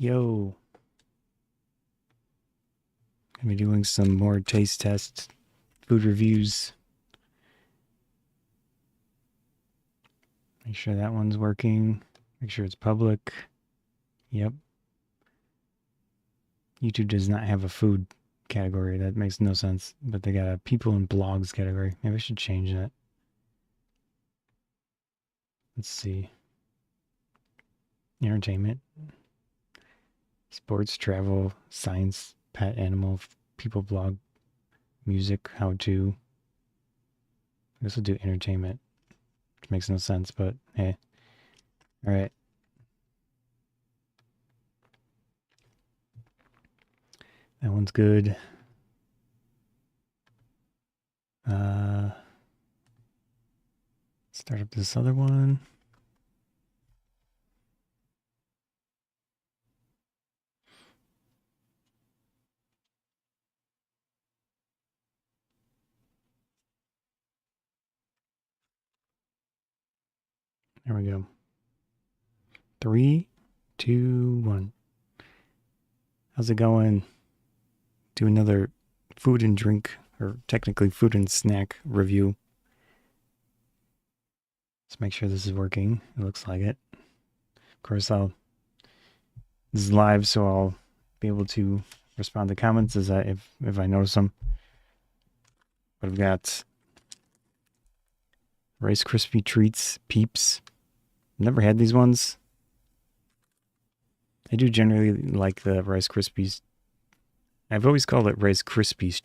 Yo, gonna be doing some more taste test food reviews. Make sure that one's working. Make sure it's public. Yep. YouTube does not have a food category. That makes no sense. But they got a people and blogs category. Maybe I should change that. Let's see. Entertainment, sports, travel, science, pet, animal, people blog, music, how to. I guess we'll do entertainment. Which makes no sense, but hey. Alright. That one's good. Start up this other one. There we go. 3, 2, 1. How's it going? Do another food and drink, or technically food and snack review. Let's make sure this is working. It looks like it. Of course, this is live, so I'll be able to respond to comments if I notice them. But I've got Rice Krispie treats, Peeps. Never had these ones. I do generally like the Rice Krispies. I've always called it Rice Krispies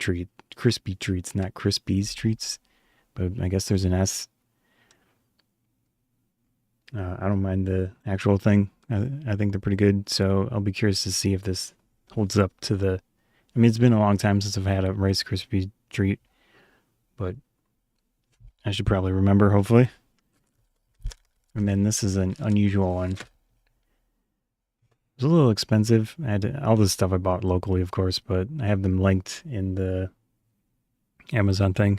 Crispy treats, not Krispies treats. But I guess there's an S. I don't mind the actual thing. I think they're pretty good. So I'll be curious to see if this holds up to the... I mean, it's been a long time since I've had a Rice Krispie treat. But I should probably remember, hopefully. And then this is an unusual one. It's a little expensive. I had all this stuff I bought locally, of course, but I have them linked in the Amazon thing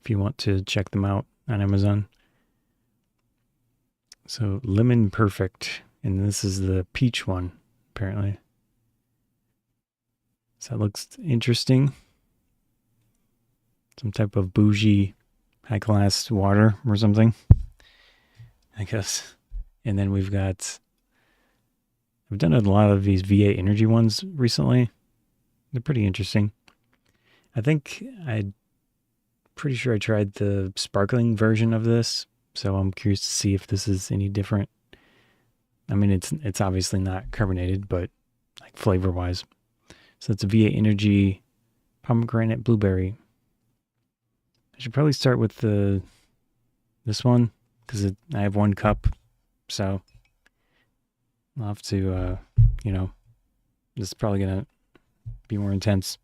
if you want to check them out on Amazon. So Lemon Perfect, and this is the peach one, apparently. So that looks interesting. Some type of bougie, high-class water or something, I guess. And then we've got... I've done a lot of these VA Energy ones recently. They're pretty interesting. I think I'm pretty sure I tried the sparkling version of this, so I'm curious to see if this is any different. I mean, it's obviously not carbonated, but like flavor-wise. So it's a VA Energy Pomegranate Blueberry. I should probably start with this one, because I have 1 cup, so... I'll have to, this is probably going to be more intense.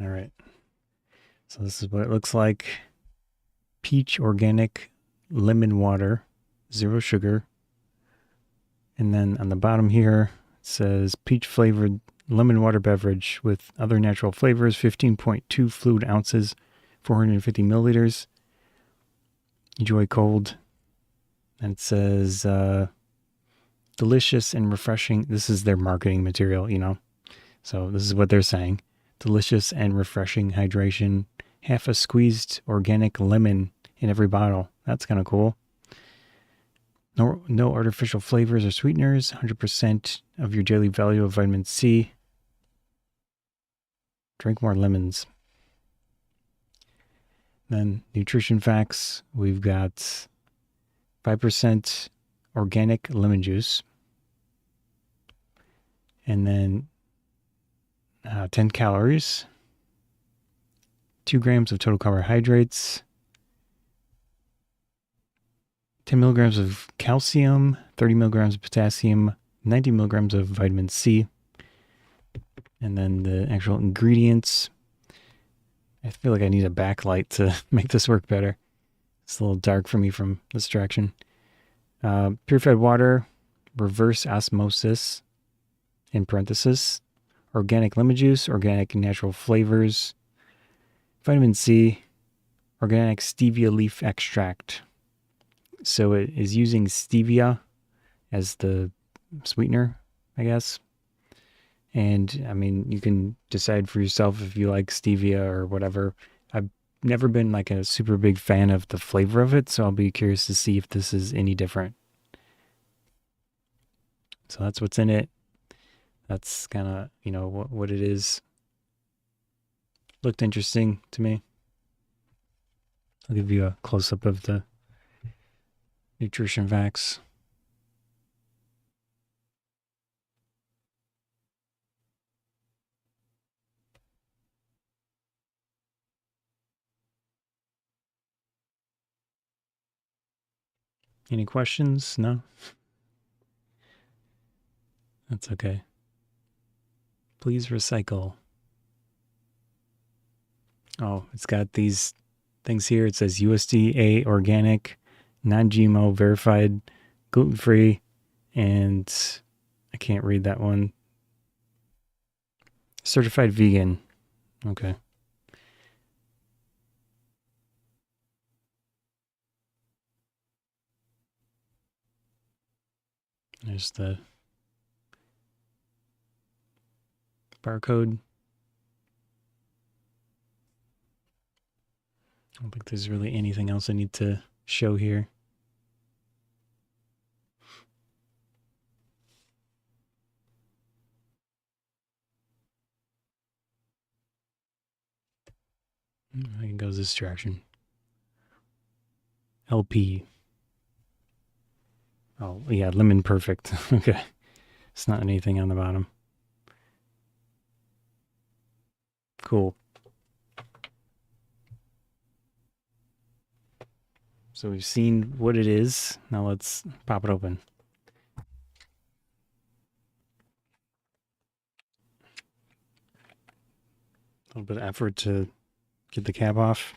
All right. So this is what it looks like. Peach organic lemon water, 0 sugar. And then on the bottom here, it says peach flavored lemon water beverage with other natural flavors, 15.2 fluid ounces, 450 milliliters. Enjoy cold. And it says, delicious and refreshing. This is their marketing material, So this is what they're saying. Delicious and refreshing hydration. Half a squeezed organic lemon in every bottle. That's kind of cool. No artificial flavors or sweeteners. 100% of your daily value of vitamin C. Drink more lemons. Then nutrition facts. We've got 5% organic lemon juice, and then 10 calories, 2 grams of total carbohydrates, 10 milligrams of calcium, 30 milligrams of potassium, 90 milligrams of vitamin C, and then the actual ingredients. I feel like I need a backlight to make this work better. It's a little dark for me from this direction. Purified water, reverse osmosis, in parenthesis, organic lemon juice, organic natural flavors, vitamin C, organic stevia leaf extract, So it is using stevia as the sweetener, I guess. And I mean, you can decide for yourself if you like stevia or whatever. I've never been like a super big fan of the flavor of it, so I'll be curious to see if this is any different. So that's what's in it. That's kind of, what it is. Looked interesting to me. I'll give you a close up of the nutrition facts. Any questions? No? That's okay. Please recycle. Oh, it's got these things here. It says USDA organic, non GMO verified, gluten free, and I can't read that one. Certified vegan. Okay. There's the barcode. I don't think there's really anything else I need to show here. I can go this direction. LP. Oh, yeah, lemon perfect. Okay. It's not anything on the bottom. Cool. So we've seen what it is. Now let's pop it open. A little bit of effort to get the cap off.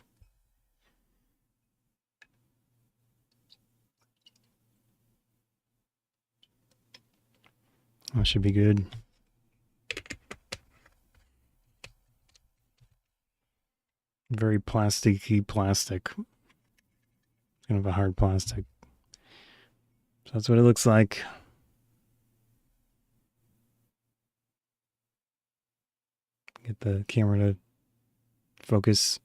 That should be good. Very plasticky plastic. Kind of a hard plastic. So that's what it looks like. Get the camera to focus.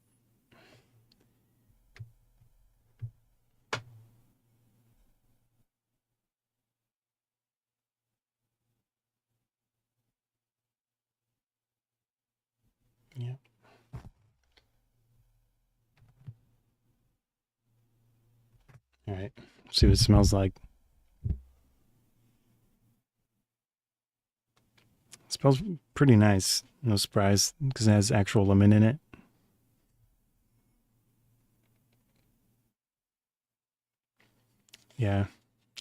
Yeah. All right. See what it smells like. It smells pretty nice. No surprise because it has actual lemon in it. Yeah.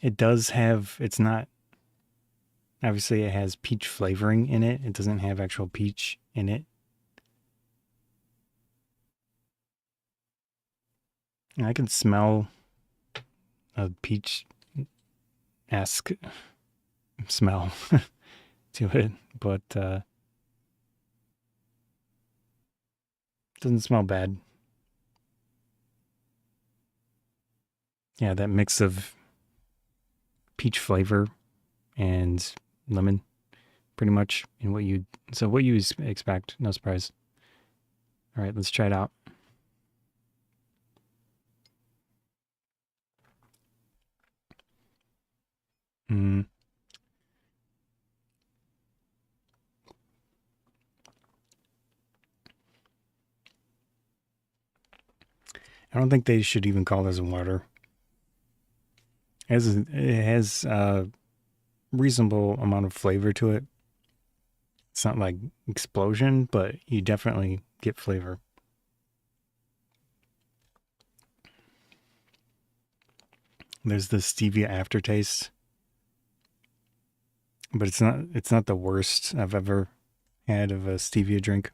It does have, it's not, obviously it has peach flavoring in it. It doesn't have actual peach in it. And I can smell a peach esque smell to it, but it doesn't smell bad. Yeah, that mix of peach flavor and lemon, pretty much in what you expect. No surprise. All right, let's try it out. Mm. I don't think they should even call this water. It has a reasonable amount of flavor to it. It's not like explosion, but you definitely get flavor. There's the stevia aftertaste, but it's not the worst I've ever had of a stevia drink.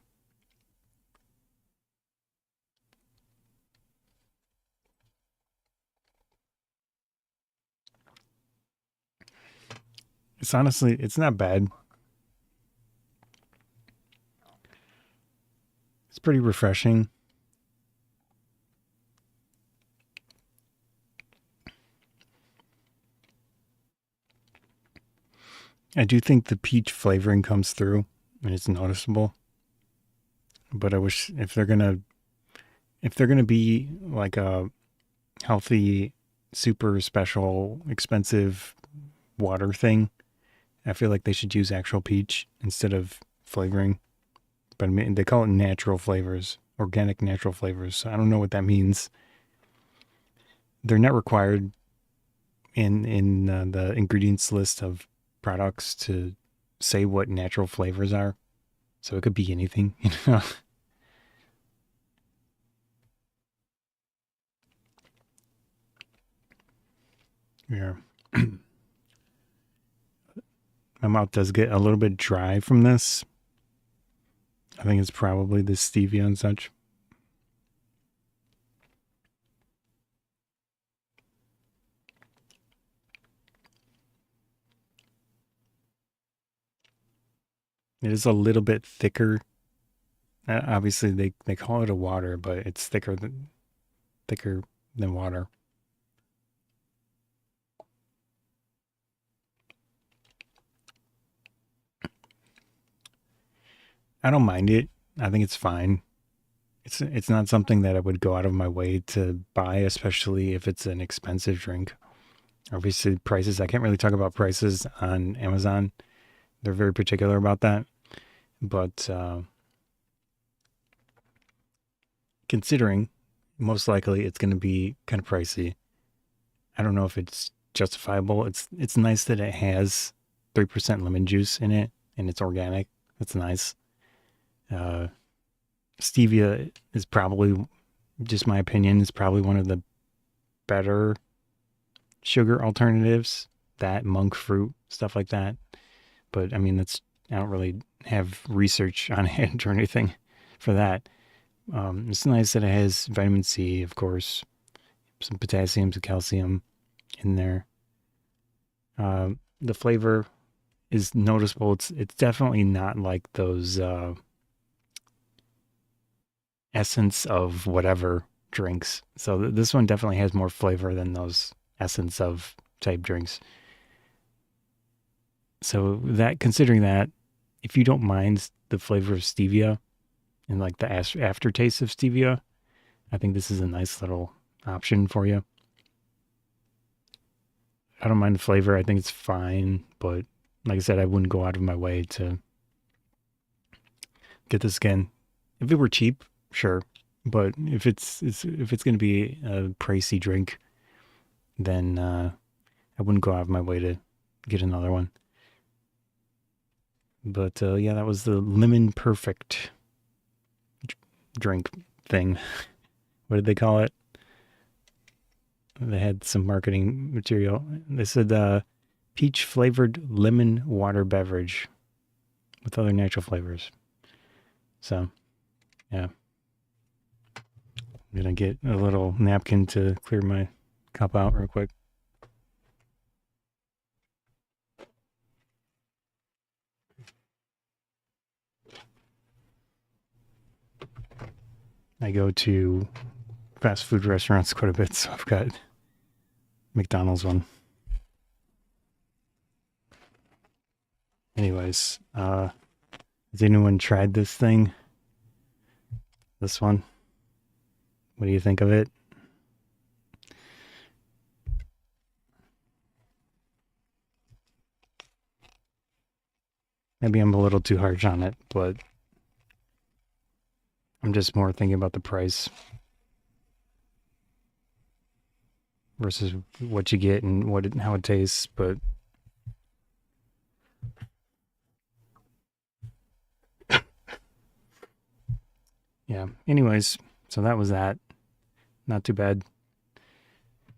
It's not bad. It's pretty refreshing. I do think the peach flavoring comes through and it's noticeable. But I wish if they're gonna be like a healthy, super special, expensive water thing, I feel like they should use actual peach instead of flavoring. But I mean, they call it natural flavors, organic natural flavors. So I don't know what that means. They're not required in the ingredients list of products to say what natural flavors are. So it could be anything, you know. Yeah. My mouth does get a little bit dry from this. I think it's probably the stevia and such. It is a little bit thicker. Obviously, they call it a water, but it's thicker than water. I don't mind it. I think it's fine. It's not something that I would go out of my way to buy, especially if it's an expensive drink. Obviously, prices. I can't really talk about prices on Amazon. They're very particular about that. But considering most likely it's going to be kind of pricey, I don't know if it's justifiable. It's nice that it has 3% lemon juice in it and it's organic. That's nice. Uh, Stevia is probably, just my opinion, is probably one of the better sugar alternatives. That monk fruit stuff like that. But I mean, that's I don't really have research on it or anything for that. It's nice that it has vitamin C, of course, some potassium, some calcium in there. The flavor is noticeable. It's definitely not like those essence of whatever drinks. So this one definitely has more flavor than those essence of type drinks. So that considering that, if you don't mind the flavor of stevia and like the aftertaste of stevia, I think this is a nice little option for you. I don't mind the flavor. I think it's fine, but like I said, I wouldn't go out of my way to get this again. If it were cheap, sure, but if it's going to be a pricey drink, then I wouldn't go out of my way to get another one. But yeah, that was the lemon perfect drink thing. What did they call it? They had some marketing material. They said peach flavored lemon water beverage with other natural flavors. So, yeah, I'm gonna get a little napkin to clear my cup out real quick. I go to fast food restaurants quite a bit, so I've got McDonald's one. Anyways, has anyone tried this thing? This one? What do you think of it? Maybe I'm a little too harsh on it, but I'm just more thinking about the price versus what you get and how it tastes. But yeah, anyways, so that was that. Not too bad.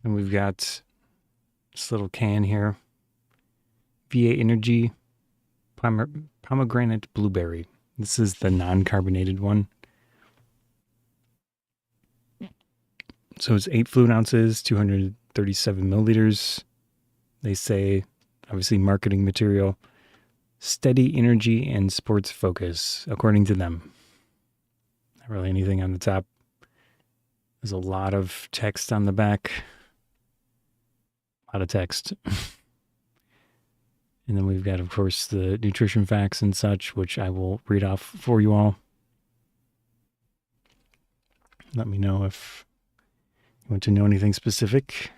And we've got this little can here, VA Energy Pomegranate Blueberry. This is the non-carbonated one. So it's 8 fluid ounces, 237 milliliters. They say, obviously, marketing material, steady energy and sports focus, according to them. Not really anything on the top. There's a lot of text on the back. A lot of text. And then we've got, of course, the nutrition facts and such, which I will read off for you all. Let me know if you want to know anything specific.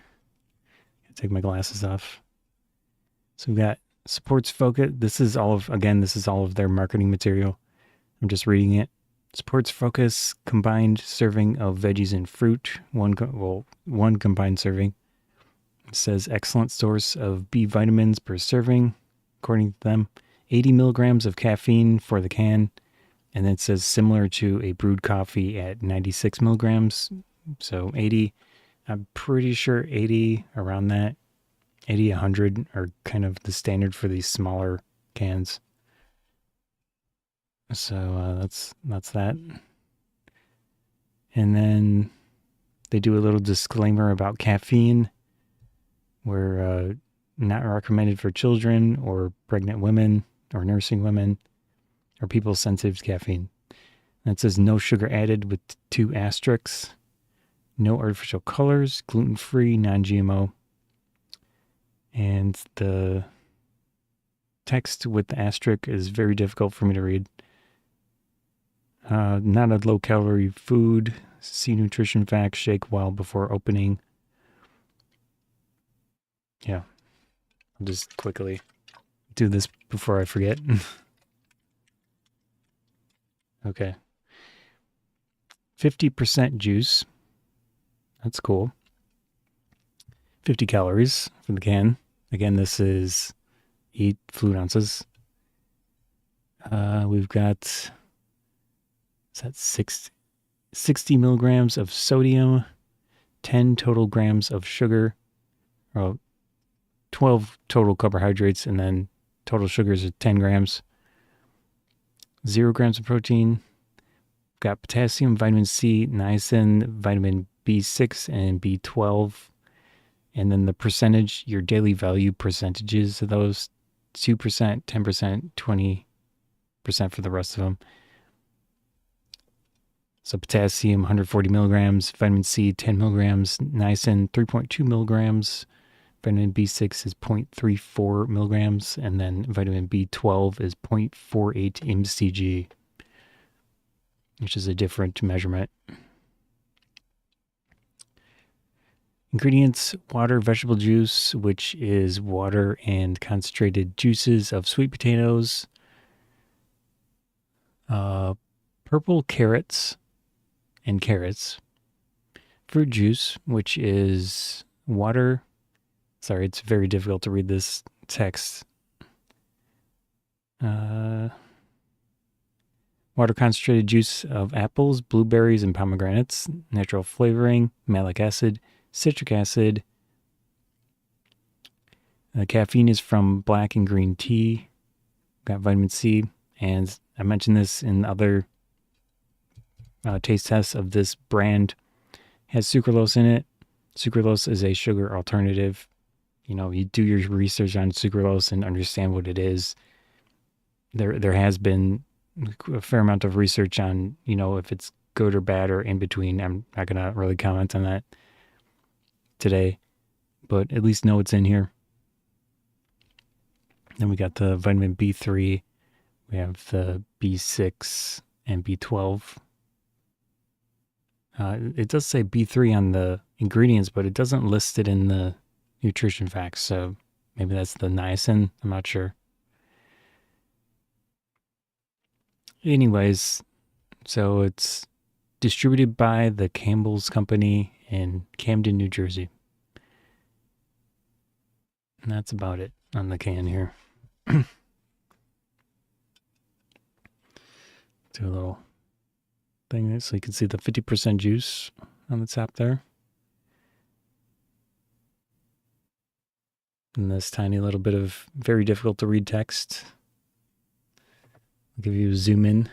Take my glasses off. So we've got supports focus. This is all of their marketing material. I'm just reading it. Supports focus, combined serving of veggies and fruit. One combined serving. It says excellent source of B vitamins per serving, according to them. 80 milligrams of caffeine for the can. And then it says similar to a brewed coffee at 96 milligrams. So 80, I'm pretty sure 80, around that. 80, 100 are kind of the standard for these smaller cans. So that's that. And then they do a little disclaimer about caffeine. We're not recommended for children or pregnant women or nursing women or people sensitive to caffeine. And it says no sugar added with 2 asterisks. No artificial colors, gluten-free, non-GMO. And the text with the asterisk is very difficult for me to read. Not a low-calorie food. See nutrition facts, shake well before opening. Yeah. I'll just quickly do this before I forget. Okay. 50% juice. That's cool. 50 calories for the can. Again, this is 8 fluid ounces. We've got, is that 60 milligrams of sodium, 10 total grams of sugar, or 12 total carbohydrates, and then total sugars are 10 grams. 0 grams of protein. Got potassium, vitamin C, niacin, vitamin B6, and B12. And then the percentage, your daily value percentages of those, 2%, 10%, 20% for the rest of them. So potassium, 140 milligrams, vitamin C, 10 milligrams, niacin, 3.2 milligrams, vitamin B6 is 0.34 milligrams, and then vitamin B12 is 0.48 mcg, which is a different measurement. Ingredients: water, vegetable juice, which is water and concentrated juices of sweet potatoes. Purple carrots and carrots. Fruit juice, which is water. Sorry, it's very difficult to read this text. Water concentrated juice of apples, blueberries, and pomegranates. Natural flavoring, malic acid, citric acid. Caffeine is from black and green tea. Got vitamin C. And I mentioned this in other taste tests of this brand. Has sucralose in it. Sucralose is a sugar alternative. You know, you do your research on sucralose and understand what it is. There has been a fair amount of research on, you know, if it's good or bad or in between. I'm not going to really comment on that today, but at least know it's in here. Then we got the vitamin B3. We have the B6 and B12. It does say B3 on the ingredients, but it doesn't list it in the nutrition facts. So maybe that's the niacin. I'm not sure. Anyways, so it's distributed by the Campbell's Company in Camden, New Jersey. And that's about it on the can here. Do a little thing there so you can see the 50% juice on the top there. And this tiny little bit of very difficult to read text. I'll give you a zoom in.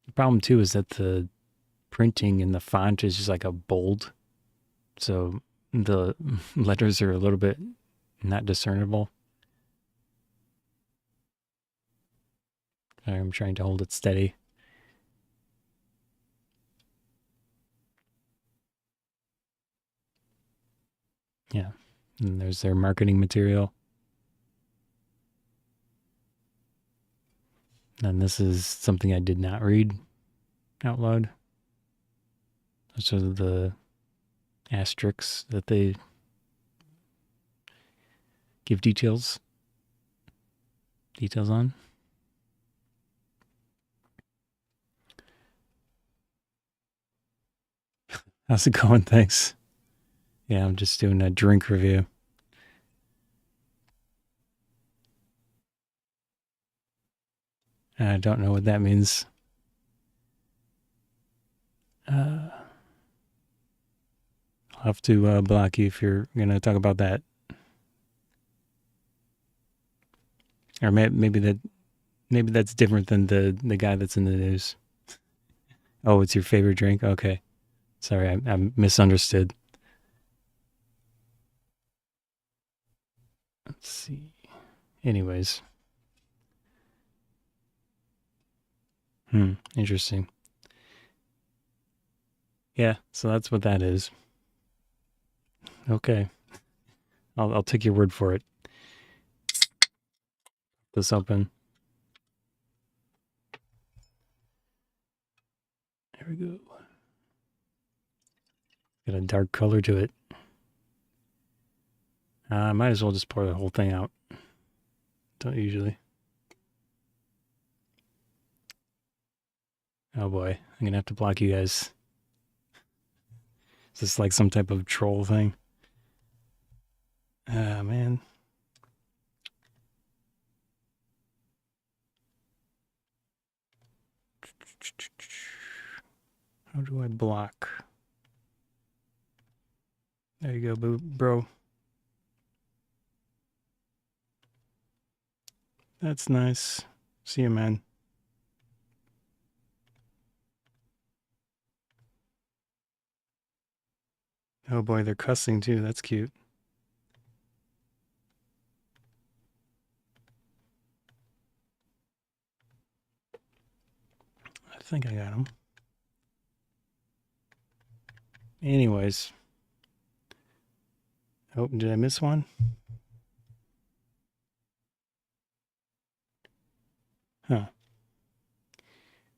The problem too is that the printing in the font is just like a bold. So the letters are a little bit not discernible. I'm trying to hold it steady. Yeah. And there's their marketing material. And this is something I did not read out loud. Those are the asterisks that they give details on. How's it going? Thanks. Yeah, I'm just doing a drink review. I don't know what that means. I'll have to block you if you're going to talk about that. Or maybe that's different than the guy that's in the news. Oh, it's your favorite drink? Okay. Sorry, I misunderstood. Let's see. Anyways. Interesting. Yeah, so that's what that is. Okay. I'll take your word for it. This open. There we go. Got a dark color to it. I might as well just pour the whole thing out. Don't usually. Oh boy, I'm gonna have to block you guys. Is this like some type of troll thing? Ah, man. How do I block? There you go, bro. That's nice. See you, man. Oh boy, they're cussing too. That's cute. I think I got them. Anyways. Oh, did I miss one? Huh.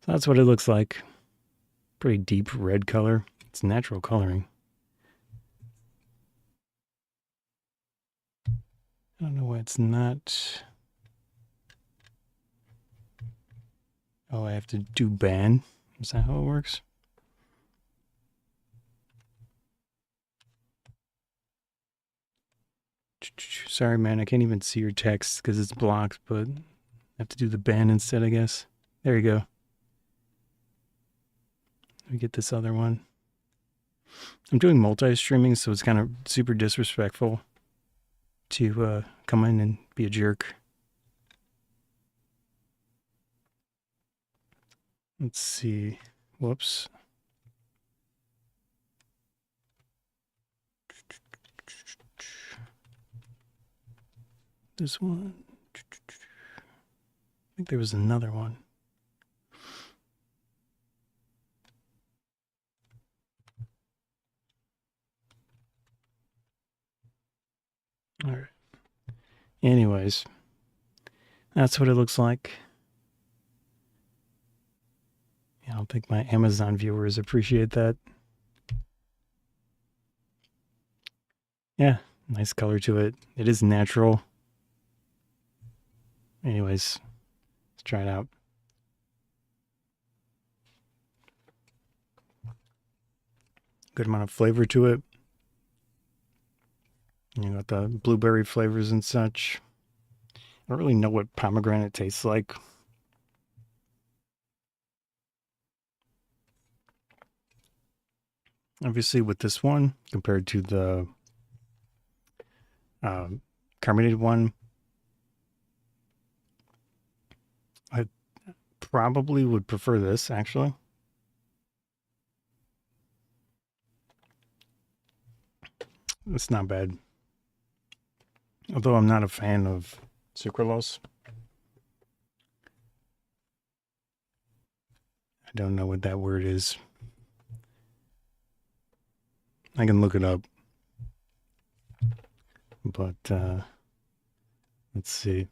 So that's what it looks like. Pretty deep red color. It's natural coloring. I don't know why it's not. Oh, I have to do ban. Is that how it works? Sorry, man. I can't even see your text because it's blocked, but I have to do the ban instead, I guess. There you go. Let me get this other one. I'm doing multi-streaming, so it's kind of super disrespectful to come in and be a jerk. Let's see. Whoops. This one. I think there was another one. All right. Anyways, that's what it looks like. Yeah, I don't think my Amazon viewers appreciate that. Yeah, nice color to it. It is natural. Anyways, let's try it out. Good amount of flavor to it. You got the blueberry flavors and such. I don't really know what pomegranate tastes like. Obviously, with this one compared to the carbonated one, I probably would prefer this actually. It's not bad. Although I'm not a fan of sucralose. I don't know what that word is. I can look it up. But let's see.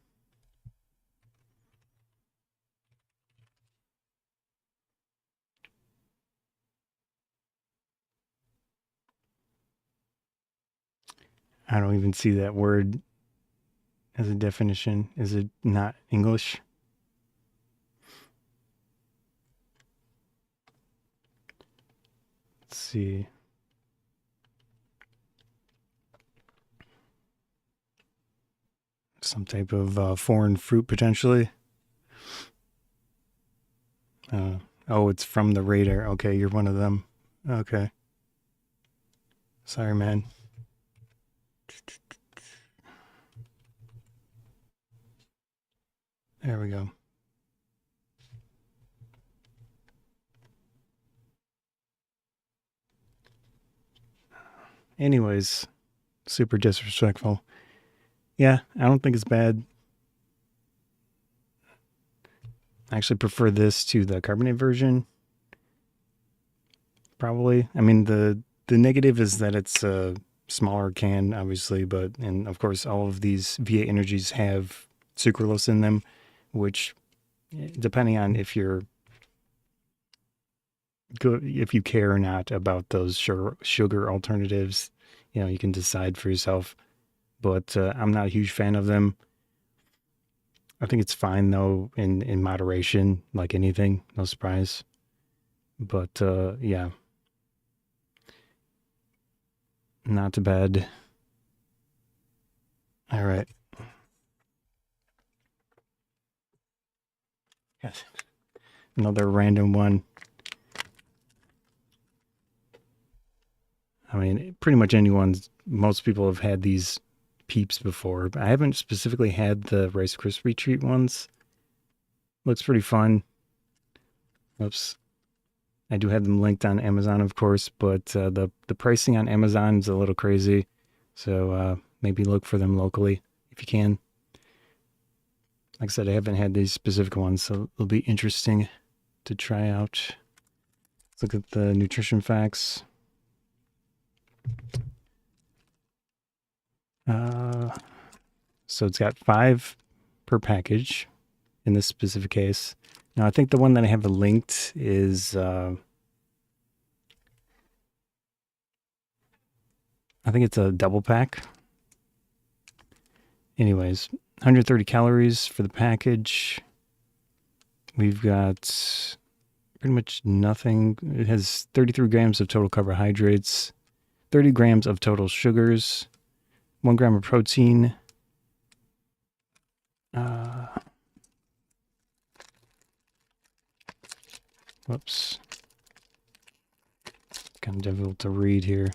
I don't even see that word as a definition. Is it not English? Let's see. Some type of foreign fruit potentially. Oh, it's from the radar. Okay, you're one of them. Okay. Sorry, man. There we go. Anyways, super disrespectful. Yeah, I don't think it's bad. I actually prefer this to the carbonate version. Probably. I mean, the negative is that it's a smaller can, obviously, but and of course all of these V8 energies have sucralose in them, which depending on if you're good, if you care or not about those sugar alternatives, you can decide for yourself. But I'm not a huge fan of them. I think it's fine though in moderation, like anything, no surprise. But yeah, not too bad. All right. Yes. Another random one. I mean, pretty much anyone's. Most people have had these Peeps before. I haven't specifically had the Rice Krispie treat ones. Looks pretty fun. Oops. I do have them linked on Amazon, of course, but the pricing on Amazon is a little crazy. So maybe look for them locally if you can. Like I said, I haven't had these specific ones, so it'll be interesting to try out. Let's look at the nutrition facts. So it's got 5 per package in this specific case. Now I think the one that I have linked is I think it's a double pack. Anyways, 130 calories for the package. We've got pretty much nothing. It has 33 grams of total carbohydrates, 30 grams of total sugars, 1 gram of protein. Whoops. Kind of difficult to read here.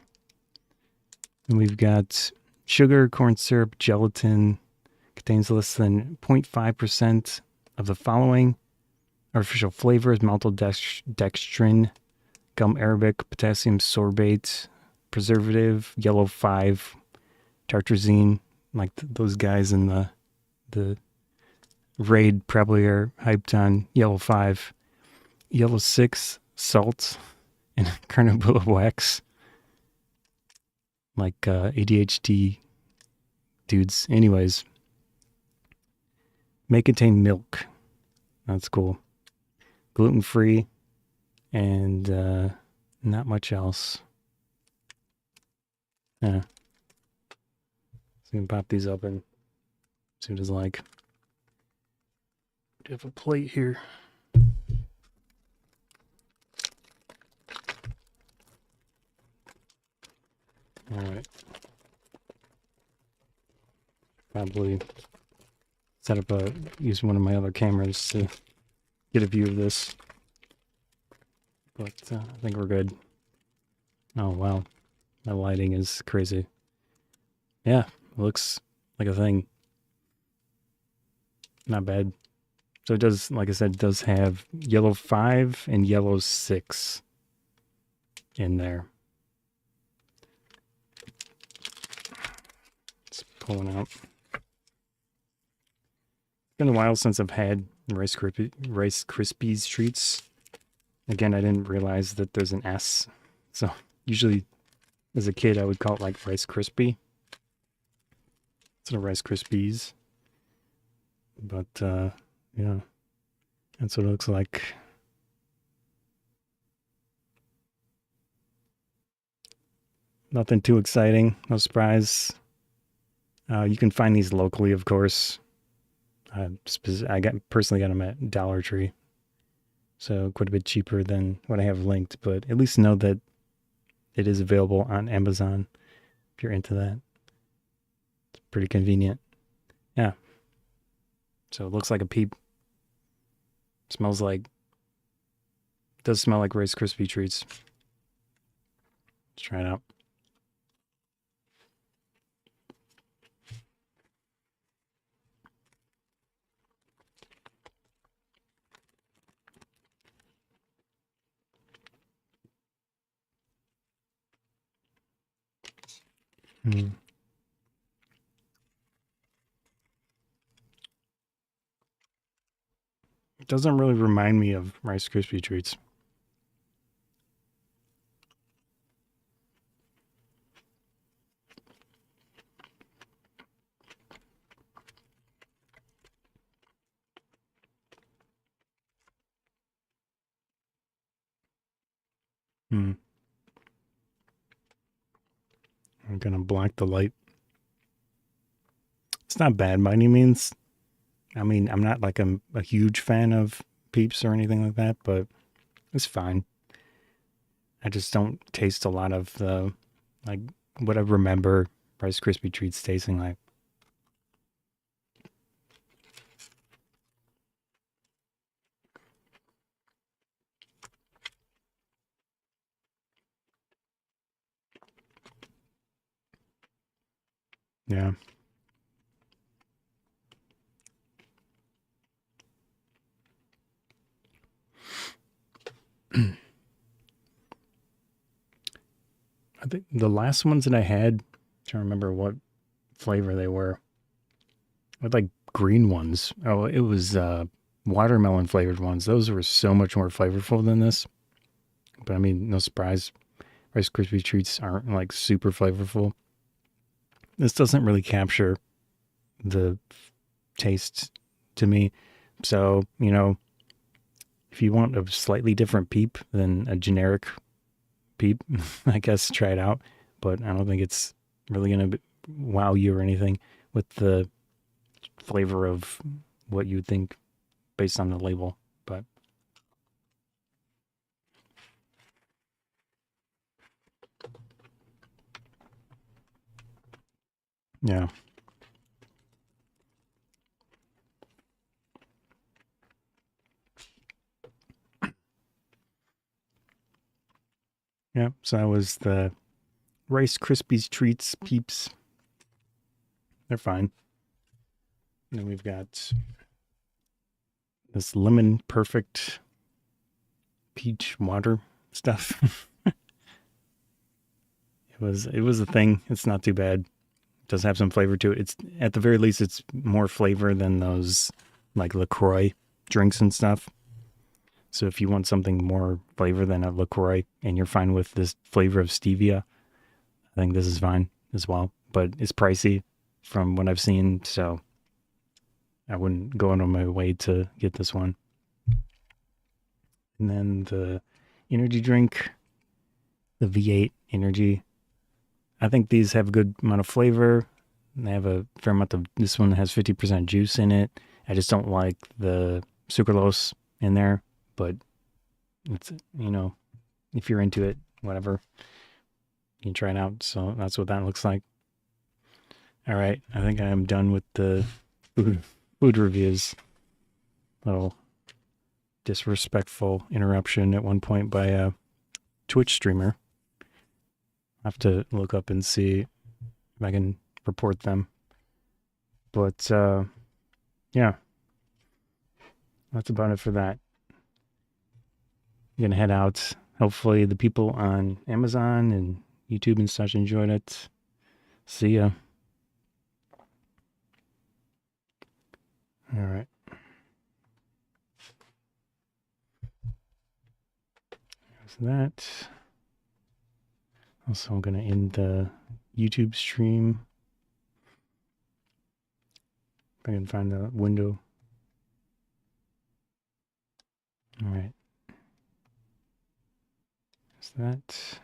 And we've got sugar, corn syrup, gelatin. Contains less than 0.5% of the following artificial flavors: maltodextrin, gum arabic, potassium sorbate, preservative, yellow 5, tartrazine. Like those guys in the raid probably are hyped on yellow 5. Yellow 6, salt, and carnauba wax. Like ADHD dudes. Anyways, may contain milk. That's cool. Gluten free, and not much else. Yeah. So we can pop these open. See what it's like. We have a plate here. All right. Probably set up use one of my other cameras to get a view of this. But I think we're good. Oh, wow. My lighting is crazy. Yeah, it looks like a thing. Not bad. So it does, like I said, it does have yellow 5 and yellow 6 in there. It's pulling out. It's been a while since I've had Rice Krispies treats. Again, I didn't realize that there's an S. So usually as a kid, I would call it like Rice Krispie. instead of Rice Krispies. But yeah, that's what it looks like. Nothing too exciting. No surprise. You can find these locally, of course. I personally got them at Dollar Tree, so quite a bit cheaper than what I have linked. But at least know that it is available on Amazon if you're into that. It's pretty convenient. Yeah. So it looks like a peep. Smells like. Does smell like Rice Krispie treats. Let's try it out. Mm. It doesn't really remind me of Rice Krispie treats. Mm. I'm gonna block the light. It's not bad by any means. I mean, I'm not like a huge fan of Peeps or anything like that, but it's fine. I just don't taste a lot of the like what I remember Rice Krispie treats tasting like. Yeah. I think the last ones that I had, I'm trying to remember what flavor they were. I had like green ones. Oh, it was watermelon flavored ones. Those were so much more flavorful than this. But I mean, no surprise, Rice Krispie treats aren't like super flavorful. This doesn't really capture the taste to me. So, if you want a slightly different peep than a generic peep, I guess try it out. But I don't think it's really going to wow you or anything with the flavor of what you think based on the label. But yeah, yeah. So that was the Rice Krispies treats peeps. They're fine. And then we've got this lemon perfect peach water stuff. It was a thing. It's not too bad. It does have some flavor to it. It's at the very least it's more flavor than those like LaCroix drinks and stuff. So if you want something more flavor than a LaCroix and you're fine with this flavor of stevia, I think this is fine as well. But it's pricey from what I've seen, so I wouldn't go out of my way to get this one. And then the energy drink, the V8 energy. I think these have a good amount of flavor. They have a fair amount of. This one has 50% juice in it. I just don't like the sucralose in there, but it's if you're into it, whatever, you can try it out. So that's what that looks like. All right, I think I am done with the food reviews. Little disrespectful interruption at one point by a Twitch streamer. I have to look up and see if I can report them. But yeah, that's about it for that. I'm gonna head out. Hopefully, the people on Amazon and YouTube and such enjoyed it. See ya. All right. There's that. Also, I'm gonna end the YouTube stream. If I can find the window. All right. Is that?